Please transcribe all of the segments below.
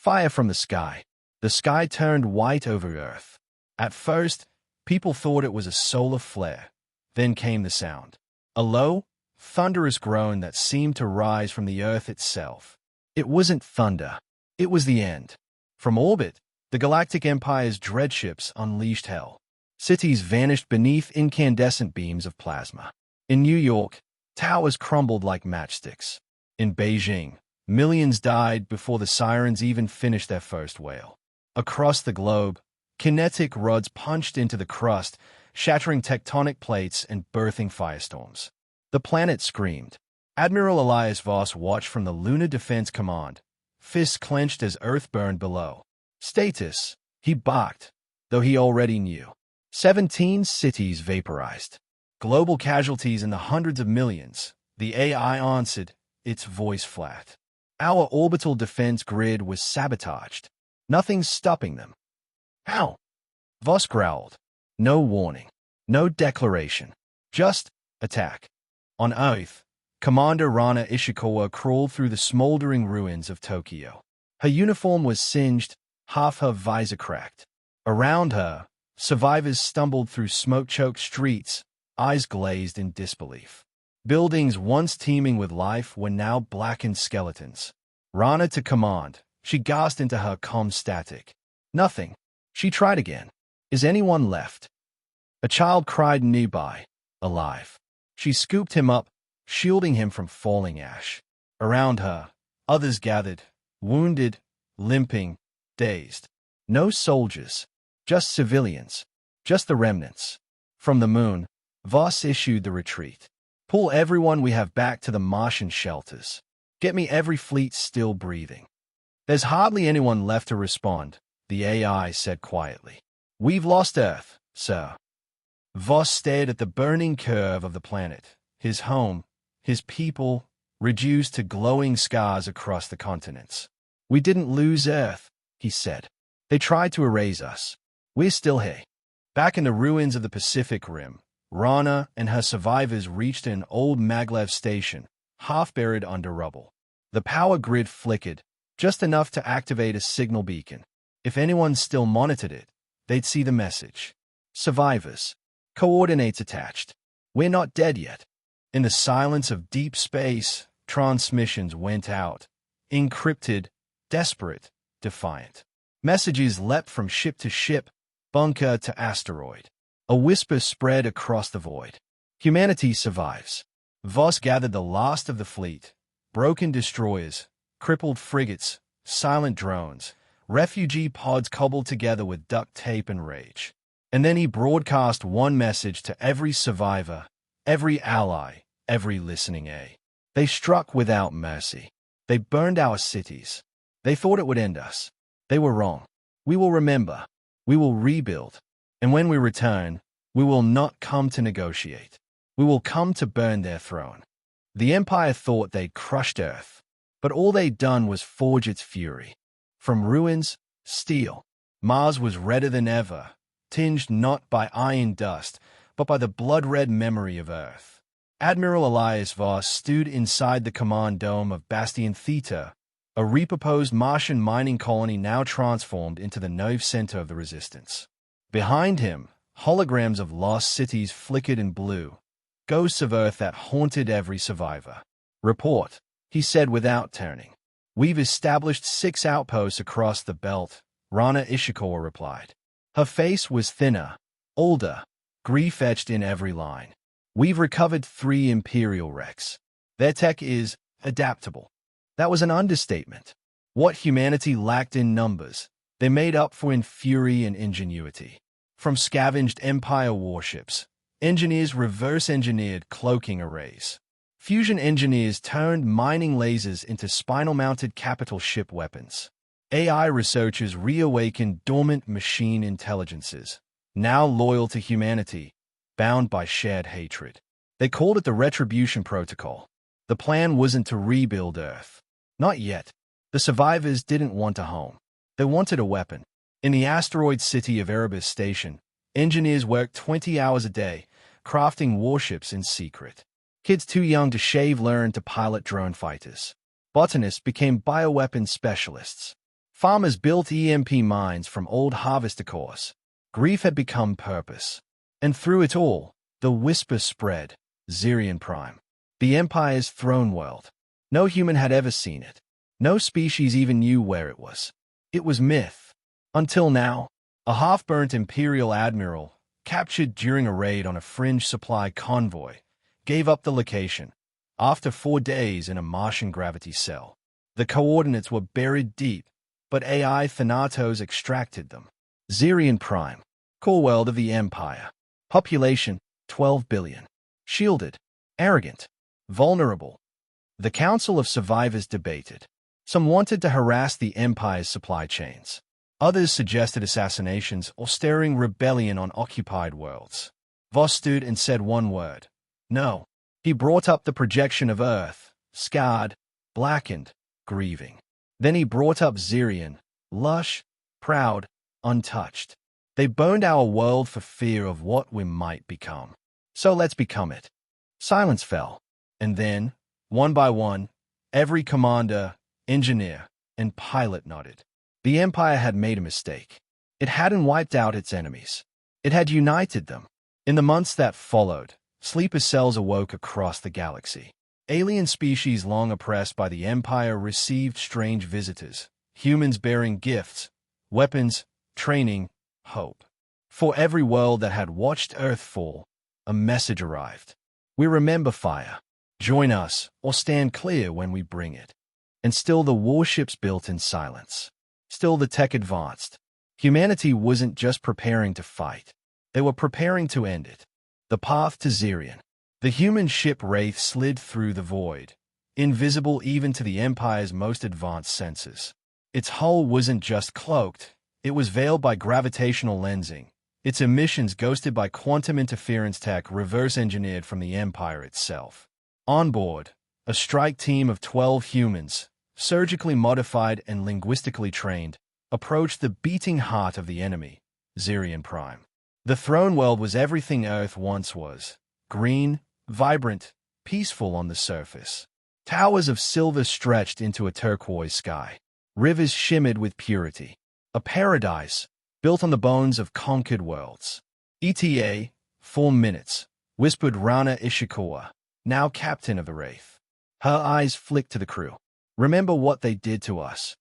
Fire from the sky. The sky turned white over Earth. At first, people thought it was a solar flare. Then came the sound. A low, thunderous groan that seemed to rise from the Earth itself. It wasn't thunder. It was the end. From orbit, the Galactic Empire's dreadships unleashed hell. Cities vanished beneath incandescent beams of plasma. In New York, towers crumbled like matchsticks. In Beijing, millions died before the sirens even finished their first wail. Across the globe, kinetic rods punched into the crust, shattering tectonic plates and birthing firestorms. The planet screamed. Admiral Elias Voss watched from the Lunar Defense Command, fists clenched as Earth burned below. Status, he barked, though he already knew. 17 cities vaporized. Global casualties in the hundreds of millions. The AI answered, its voice flat. Our orbital defense grid was sabotaged. Nothing's stopping them. How? Voss growled. No warning. No declaration. Just attack. On Earth, Commander Rana Ishikawa crawled through the smoldering ruins of Tokyo. Her uniform was singed, half her visor cracked. Around her, survivors stumbled through smoke-choked streets, eyes glazed in disbelief. Buildings once teeming with life were now blackened skeletons. Rana to command, she gasped into her comm static. Nothing. She tried again. Is anyone left? A child cried nearby, alive. She scooped him up, shielding him from falling ash. Around her, others gathered, wounded, limping, dazed. No soldiers, just civilians, just the remnants. From the moon, Voss issued the retreat. Pull everyone we have back to the Martian shelters. Get me every fleet still breathing. There's hardly anyone left to respond, the AI said quietly. We've lost Earth, sir. Voss stared at the burning curve of the planet, his home, his people, reduced to glowing scars across the continents. We didn't lose Earth, he said. They tried to erase us. We're still here. Back in the ruins of the Pacific Rim, Rana and her survivors reached an old maglev station, half buried under rubble. The power grid flickered, just enough to activate a signal beacon. If anyone still monitored it, they'd see the message. Survivors. Coordinates attached. We're not dead yet. In the silence of deep space, transmissions went out. Encrypted, desperate, defiant. Messages leapt from ship to ship, bunker to asteroid. A whisper spread across the void. Humanity survives. Voss gathered the last of the fleet. Broken destroyers, crippled frigates, silent drones, refugee pods cobbled together with duct tape and rage. And then he broadcast one message to every survivor, every ally, every listening A. They struck without mercy. They burned our cities. They thought it would end us. They were wrong. We will remember. We will rebuild. And when we return, we will not come to negotiate. We will come to burn their throne. The Empire thought they'd crushed Earth, but all they'd done was forge its fury. From ruins, steel. Mars was redder than ever, tinged not by iron dust, but by the blood-red memory of Earth. Admiral Elias Voss stood inside the command dome of Bastion Theta, a repurposed Martian mining colony now transformed into the nerve center of the resistance. Behind him, holograms of lost cities flickered in blue, ghosts of Earth that haunted every survivor. Report, he said without turning. We've established 6 outposts across the belt, Rana Ishikawa replied. Her face was thinner, older, grief etched in every line. We've recovered 3 Imperial wrecks. Their tech is adaptable. That was an understatement. What humanity lacked in numbers, they made up for in fury and ingenuity. From scavenged Empire warships, engineers reverse-engineered cloaking arrays. Fusion engineers turned mining lasers into spinal-mounted capital ship weapons. AI researchers reawakened dormant machine intelligences, now loyal to humanity, bound by shared hatred. They called it the Retribution Protocol. The plan wasn't to rebuild Earth. Not yet. The survivors didn't want a home. They wanted a weapon. In the asteroid city of Erebus Station, engineers worked 20 hours a day, crafting warships in secret. Kids too young to shave learned to pilot drone fighters. Botanists became bioweapon specialists. Farmers built EMP mines from old harvester cores. Grief had become purpose. And through it all, the whisper spread, Zirian Prime. The Empire's Throneworld. No human had ever seen it. No species even knew where it was. It was myth. Until now, a half-burnt Imperial admiral, captured during a raid on a fringe supply convoy, gave up the location after 4 days in a Martian gravity cell. The coordinates were buried deep, but AI Thanatos extracted them. Zirian Prime, core world of the Empire. Population, 12 billion. Shielded, arrogant, vulnerable. The Council of Survivors debated. Some wanted to harass the Empire's supply chains. Others suggested assassinations or stirring rebellion on occupied worlds. Voss stood and said one word. No. He brought up the projection of Earth, scarred, blackened, grieving. Then he brought up Zirian, lush, proud, untouched. They burned our world for fear of what we might become. So let's become it. Silence fell. And then, one by one, every commander, engineer, and pilot nodded. The Empire had made a mistake. It hadn't wiped out its enemies. It had united them. In the months that followed, sleeper cells awoke across the galaxy. Alien species long oppressed by the Empire received strange visitors, humans bearing gifts, weapons, training, hope. For every world that had watched Earth fall, a message arrived. We remember fire. Join us, or stand clear when we bring it. And still the warships built in silence. Still the tech advanced. Humanity wasn't just preparing to fight. They were preparing to end it. The path to Zirian. The human ship Wraith slid through the void, invisible even to the Empire's most advanced senses. Its hull wasn't just cloaked, it was veiled by gravitational lensing, its emissions ghosted by quantum interference tech reverse-engineered from the Empire itself. On board, a strike team of 12 humans, surgically modified and linguistically trained, approached the beating heart of the enemy, Zirian Prime. The Throneworld was everything Earth once was. Green, vibrant, peaceful on the surface. Towers of silver stretched into a turquoise sky. Rivers shimmered with purity. A paradise, built on the bones of conquered worlds. ETA, 4 minutes, whispered Rana Ishikawa, now captain of the Wraith. Her eyes flicked to the crew. Remember what they did to us.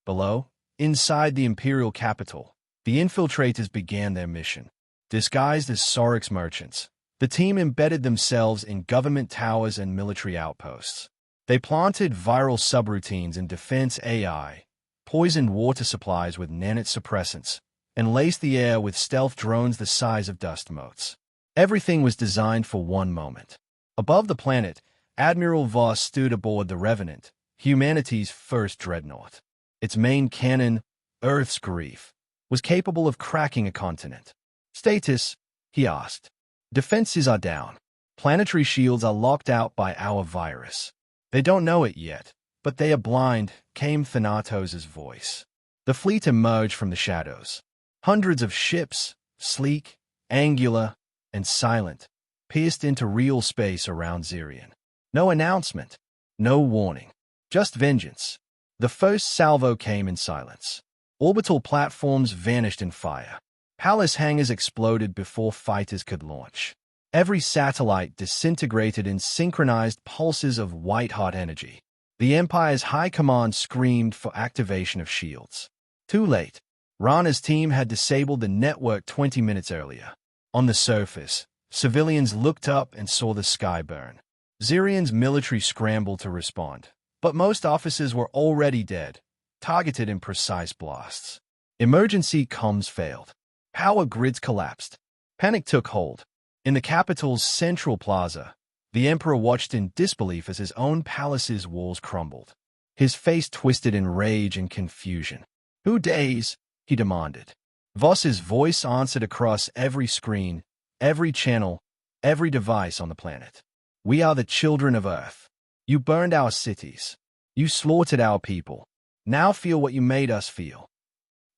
Below, inside the Imperial capital, the infiltrators began their mission. Disguised as Sorix merchants, the team embedded themselves in government towers and military outposts. They planted viral subroutines in defense AI, poisoned water supplies with nanite suppressants, and laced the air with stealth drones the size of dust motes. Everything was designed for one moment. Above the planet, Admiral Voss stood aboard the Revenant, humanity's first dreadnought. Its main cannon, Earth's Grief, was capable of cracking a continent. Status, he asked. Defenses are down. Planetary shields are locked out by our virus. They don't know it yet, but they are blind, came Thanatos' voice. The fleet emerged from the shadows. Hundreds of ships, sleek, angular, and silent, pierced into real space around Zirian. No announcement, no warning, just vengeance. The first salvo came in silence. Orbital platforms vanished in fire. Palace hangars exploded before fighters could launch. Every satellite disintegrated in synchronized pulses of white-hot energy. The Empire's high command screamed for activation of shields. Too late. Rana's team had disabled the network 20 minutes earlier. On the surface, civilians looked up and saw the sky burn. Zirian's military scrambled to respond, but most officers were already dead, targeted in precise blasts. Emergency comms failed. Power grids collapsed. Panic took hold. In the capital's central plaza, the Emperor watched in disbelief as his own palace's walls crumbled. His face twisted in rage and confusion. "Who dares?" he demanded. Voss's voice answered across every screen, every channel, every device on the planet. "We are the children of Earth. You burned our cities. You slaughtered our people. Now feel what you made us feel."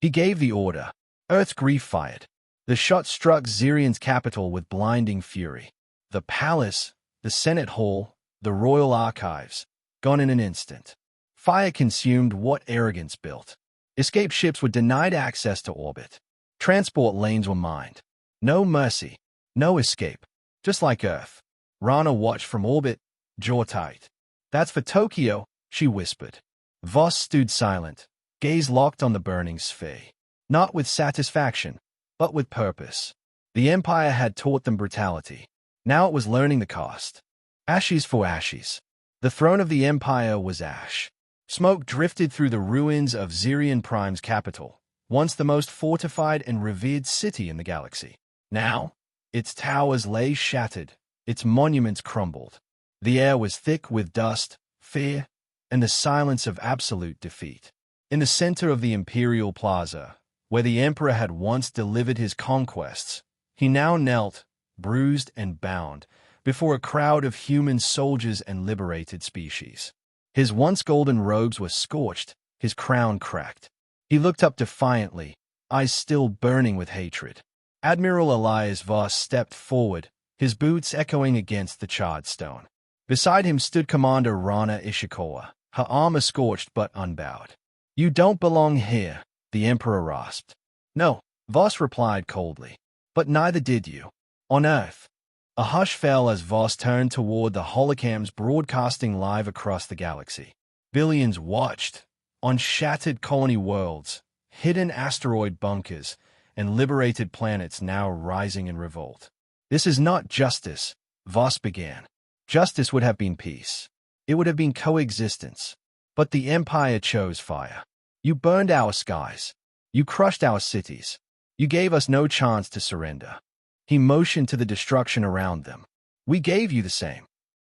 He gave the order. Earth's Grief fired. The shot struck Zirian's capital with blinding fury. The palace, the Senate Hall, the royal archives, gone in an instant. Fire consumed what arrogance built. Escape ships were denied access to orbit. Transport lanes were mined. No mercy, no escape. Just like Earth. Rana watched from orbit, jaw tight. "That's for Tokyo," she whispered. Voss stood silent, gaze locked on the burning sphere. Not with satisfaction, but with purpose. The Empire had taught them brutality. Now it was learning the cost. Ashes for ashes. The throne of the Empire was ash. Smoke drifted through the ruins of Zirian Prime's capital, once the most fortified and revered city in the galaxy. Now, its towers lay shattered, its monuments crumbled. The air was thick with dust, fear, and the silence of absolute defeat. In the center of the Imperial Plaza, where the Emperor had once delivered his conquests, he now knelt, bruised and bound, before a crowd of human soldiers and liberated species. His once golden robes were scorched, his crown cracked. He looked up defiantly, eyes still burning with hatred. Admiral Elias Voss stepped forward, his boots echoing against the charred stone. Beside him stood Commander Rana Ishikawa, her armor scorched but unbowed. "You don't belong here," the Emperor rasped. "No," Voss replied coldly. "But neither did you. On Earth." A hush fell as Voss turned toward the holocams broadcasting live across the galaxy. Billions watched, on shattered colony worlds, hidden asteroid bunkers, and liberated planets now rising in revolt. "This is not justice," Voss began. "Justice would have been peace. It would have been coexistence. But the Empire chose fire. You burned our skies. You crushed our cities. You gave us no chance to surrender." He motioned to the destruction around them. "We gave you the same."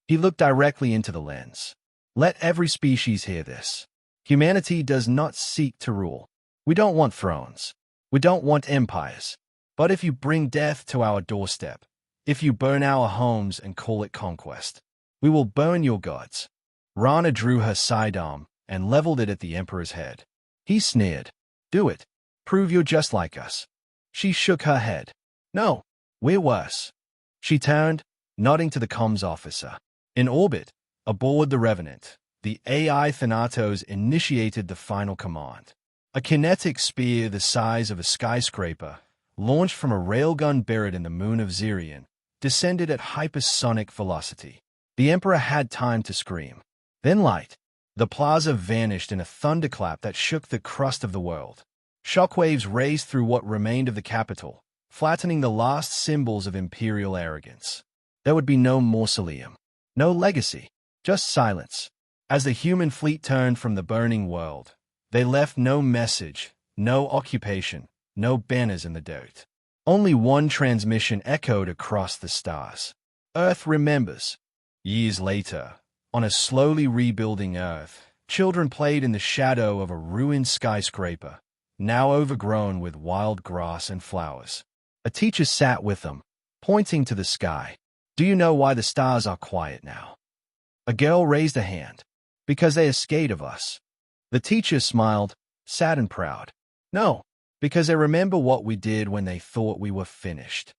He looked directly into the lens. "Let every species hear this. Humanity does not seek to rule. We don't want thrones. We don't want empires. But if you bring death to our doorstep, if you burn our homes and call it conquest, we will burn your gods." Rana drew her sidearm and leveled it at the Emperor's head. He sneered. "Do it. Prove you're just like us." She shook her head. "No, we're worse." She turned, nodding to the comms officer. In orbit, aboard the Revenant, the AI Thanatos initiated the final command. A kinetic spear the size of a skyscraper, launched from a railgun buried in the moon of Zirian, descended at hypersonic velocity. The Emperor had time to scream. Then light. The plaza vanished in a thunderclap that shook the crust of the world. Shockwaves raced through what remained of the capital, flattening the last symbols of imperial arrogance. There would be no mausoleum, no legacy, just silence. As the human fleet turned from the burning world, they left no message, no occupation, no banners in the dirt. Only one transmission echoed across the stars. Earth remembers. Years later, on a slowly rebuilding Earth, children played in the shadow of a ruined skyscraper, now overgrown with wild grass and flowers. A teacher sat with them, pointing to the sky. "Do you know why the stars are quiet now?" A girl raised a hand. "Because they are scared of us." The teacher smiled, sad and proud. "No, because they remember what we did when they thought we were finished."